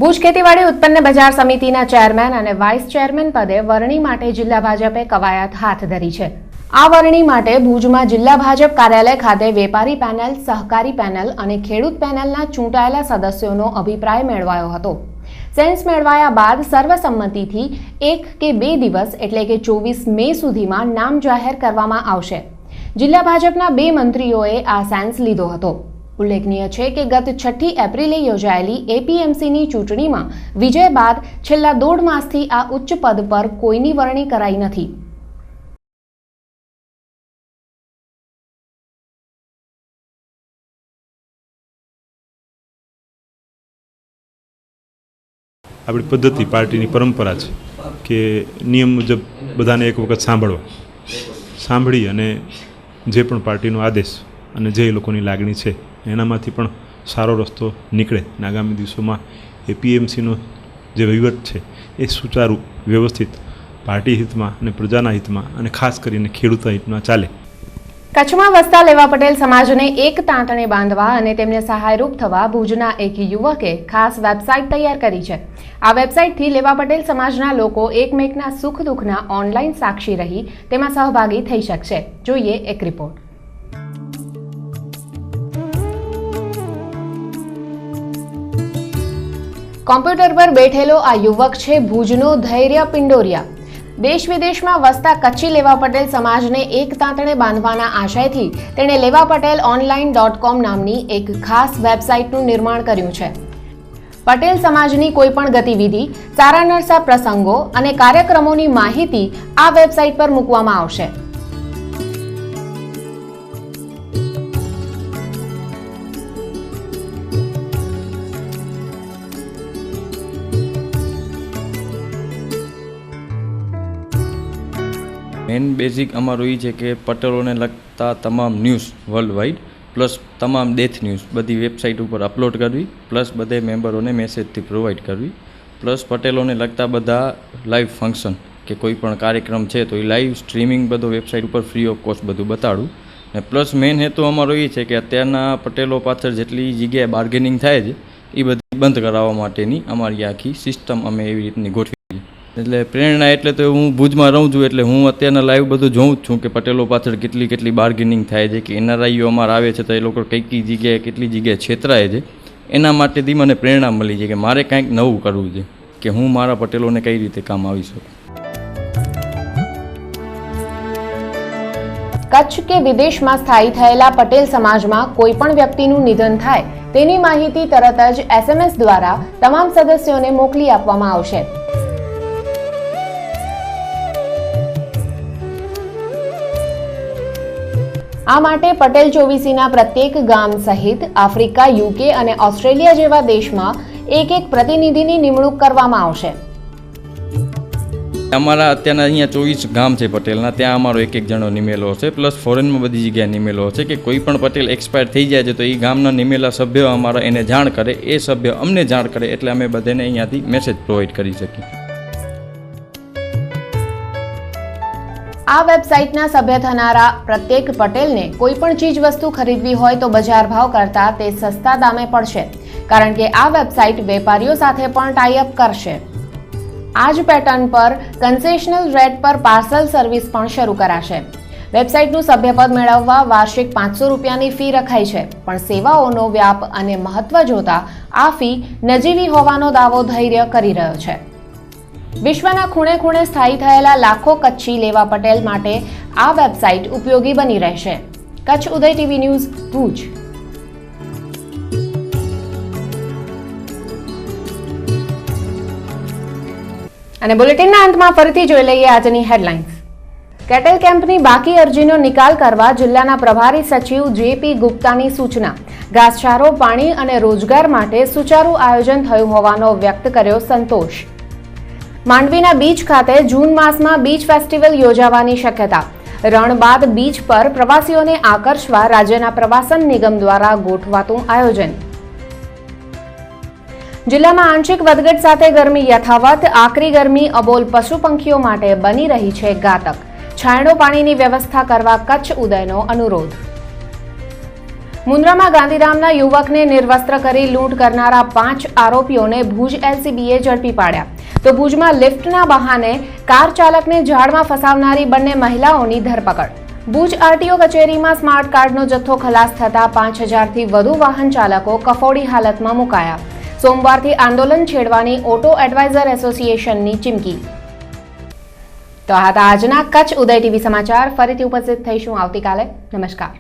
ભુજ ખેતીવાડી ઉત્પન્ન બજાર સમિતિના ચેરમેન અને વાઇસ ચેરમેન પદે વરણી માટે જિલ્લા ભાજપે કવાયત હાથ ધરી છે। આ વરણી માટે ભુજમાં જિલ્લા ભાજપ કાર્યાલય ખાતે વેપારી પેનલ, સહકારી પેનલ અને ખેડૂત પેનલના ચૂંટાયેલા સદસ્યોનો અભિપ્રાય મેળવાયો હતો। સેન્સ મેળવાયા બાદ સર્વસંમતિથી 1 કે 2 દિવસ એટલે કે 24 મે સુધીમાં નામ જાહેર કરવામાં આવશે। જિલ્લા ભાજપના 2 મંત્રીઓએ આ સેન્સ લીધો હતો। ઉલ્લેખનીય છે કે ગત 6 એપ્રિલે યોજાયેલી એપીએમસીની ચૂંટણીમાં વિજય બાદ છેલ્લા 1.5 માસથી આ ઉચ્ચ પદ પર કોઈની વરણી કરાઈ નથી। આપણી પદ્ધતિ પાર્ટીની પરંપરા છે કે નિયમ મુજબ બધાને એક વખત સાંભળી અને જે પણ પાર્ટીનો આદેશ અને જે લોકોની લાગણી છે એનામાંથી પણ સારો રસ્તો નીકળે અને આગામી દિવસોમાં એપીએમસીનો જે વહીવટ છે એ સુચારુ વ્યવસ્થિત પાર્ટી હિતમાં અને પ્રજાના હિતમાં અને ખાસ કરીને ખેડૂતના હિતમાં ચાલે। કચ્છમાં વસતા લેવા પટેલ સમાજને એક તાંતણે બાંધવા અને તેમને સહાયરૂપ થવા ભુજના એક યુવકે ખાસ વેબસાઇટ તૈયાર કરી છે। આ વેબસાઇટથી લેવા પટેલ સમાજના લોકો એકમેકના સુખ દુઃખના ઓનલાઈન સાક્ષી રહી તેમાં સહભાગી થઈ શકશે। જોઈએ એક રિપોર્ટ। કોમ્પ્યુટર પર બેઠેલો આ યુવક છે ભુજનો ધૈર્ય પિંડોરિયા। દેશ વિદેશમાં વસતા કચ્છી લેવા પટેલ સમાજને એક તાંતણે બાંધવાના આશયથી તેણે levapatelonline.com નામની એક ખાસ વેબસાઇટનું નિર્માણ કર્યું છે। પટેલ સમાજની કોઈ પણ ગતિવિધિ, સારા નરસા પ્રસંગો અને કાર્યક્રમોની માહિતી આ વેબસાઇટ પર મૂકવામાં આવશે। મેન બેઝિક અમારું એ છે કે પટેલોને લગતા તમામ ન્યૂઝ વર્લ્ડ વાઇડ પ્લસ તમામ ડેથ ન્યૂઝ બધી વેબસાઇટ ઉપર અપલોડ કરવી, પ્લસ બધે મેમ્બરોને મેસેજથી પ્રોવાઈડ કરવી, પ્લસ પટેલોને લગતા બધા લાઈવ ફંક્શન કે કોઈ પણ કાર્યક્રમ છે તો એ લાઈવ સ્ટ્રીમિંગ બધો વેબસાઇટ ઉપર ફ્રી ઓફ કોસ્ટ બધું બતાડું। ને પ્લસ મેન હેતુ અમારો એ છે કે અત્યારના પટેલો પાછળ જેટલી જગ્યાએ બાર્ગેનિંગ થાય છે એ બધી બંધ કરાવવા માટેની અમારી આખી સિસ્ટમ અમે એવી રીતની ગોઠવી। એટલે પ્રેરણા એટલે તો હું ભુજમાં રહું છું એટલે હું અત્યારના લાઈવ બધું જોઉં જ છું કે પટેલો પાછળ કેટલી બાર્ગેનિંગ થાય છે કે એનઆરઆઈઓ અમારા આવે છે તો એ લોકો કઈ જગ્યાએ કેટલી જગ્યાએ છેતરાય છે। એના માટેથી મને પ્રેરણા મળી છે કે મારે કંઈક નવું કરવું છે કે હું મારા પટેલોને કઈ રીતે કામ આવી શકું। કચ્છ કે વિદેશમાં સ્થાયી થયેલા પટેલ સમાજમાં કોઈ પણ વ્યક્તિનું નિધન થાય તેની માહિતી તરત જ SMS દ્વારા તમામ સદસ્યોને મોકલી આપવામાં આવશે। આ માટે પટેલ ચોવીસીના પ્રત્યેક ગામ સહિત આફ્રિકા, UK અને ઓસ્ટ્રેલિયા જેવા દેશમાં એક પ્રતિનિધિની નિમણૂક કરવામાં આવશે। અમારા અત્યારના અહીંયા 24 ગામ છે પટેલના, ત્યાં અમારો એક જણો નિમેલો હશે, પ્લસ ફોરેનમાં બધી જગ્યાએ નિમેલો હશે કે કોઈ પણ પટેલ એક્સપાયર થઈ જાય છે તો એ ગામના નિમેલા સભ્યો અમારા એને જાણ કરે, એ સભ્ય અમને જાણ કરે એટલે અમે બધાને અહીંયાથી મેસેજ પ્રોવાઈડ કરી શકીએ। આ વેબસાઇટના સભ્ય થનારા પ્રત્યેક પટેલને કોઈ પણ ચીજ વસ્તુ ખરીદવી હોય તો બજાર ભાવ કરતાં તે સસ્તા દામે પડશે, કારણ કે આ વેબસાઇટ વેપારીઓ સાથે પણ ટાઈઅપ કરશે। આ જ પેટર્ન પર કન્સેશનલ રેટ પર પાર્સલ સર્વિસ પણ શરૂ કરાશે। વેબસાઇટનું સભ્યપદ મેળવવા વાર્ષિક 500 રૂપિયાની ફી રખાઈ છે, પણ સેવાઓનો વ્યાપ અને મહત્વ જોતા આ ફી નજીવી હોવાનો દાવો ધૈર્ય કરી રહ્યો છે। વિશ્વના ખૂણે ખૂણે સ્થાયી થયેલા લાખો કચ્છી લેવા પટેલ માટે આ વેબસાઇટ ઉપયોગી બની રહેશે। કચ્છ ઉદય ટીવી ન્યૂઝ, ભુજ। અને બુલેટિનના અંતમાં ફરીથી જોઈ લઈએ આજની હેડલાઇન્સ। કેટલ કેમ્પની બાકી અરજીનો નિકાલ કરવા જિલ્લાના પ્રભારી સચિવ JP ગુપ્તાની સૂચના। ઘાસચારો, પાણી અને રોજગાર માટે સુચારુ આયોજન થયું હોવાનો વ્યક્ત કર્યો સંતોષ। માંડવીના બીચ ખાતે જૂન માસમાં બીચ ફેસ્ટિવલ યોજાવાની શક્યતા। રણ બાદ બીચ પર પ્રવાસીઓને આકર્ષવા રાજ્યના પ્રવાસન નિગમ દ્વારા ગોઠવાતું આયોજન। જિલ્લામાં આંશિક વધઘટ સાથે ગરમી યથાવત। આકરી ગરમી અબોલ પશુ પંખીઓ માટે બની રહી છે ઘાતક। છાંયડો પાણીની વ્યવસ્થા કરવા કચ્છ ઉદયનો અનુરોધ। મુન્દ્રામાં ગાંધીધામના યુવકને નિર્વસ્ત્ર કરી લૂંટ કરનારા 5 આરોપીઓને ભુજ એલસીબીએ ઝડપી પાડ્યા. તો ભુજમાં લિફ્ટના બહાને કાર ચાલકને ઝાડમાં ફસાવનારી બંને મહિલાઓની ધરપકડ. ભુજ આરટીઓ કચેરીમાં સ્માર્ટ કાર્ડનો જથ્થો ખલાસ થતા 5000થી વધુ વાહન ચાલકો કફોડી હાલતમાં મુકાયા. સોમવારથી આંદોલન છેડવાની ઓટો એડવાઇઝર એસોસિએશનની ચીમકી. તો આ હતા આજના કચ્છ ઉદય ટીવી સમાચાર. ફરીથી ઉપસ્થિત થઈશું આવતીકાલે. નમસ્કાર.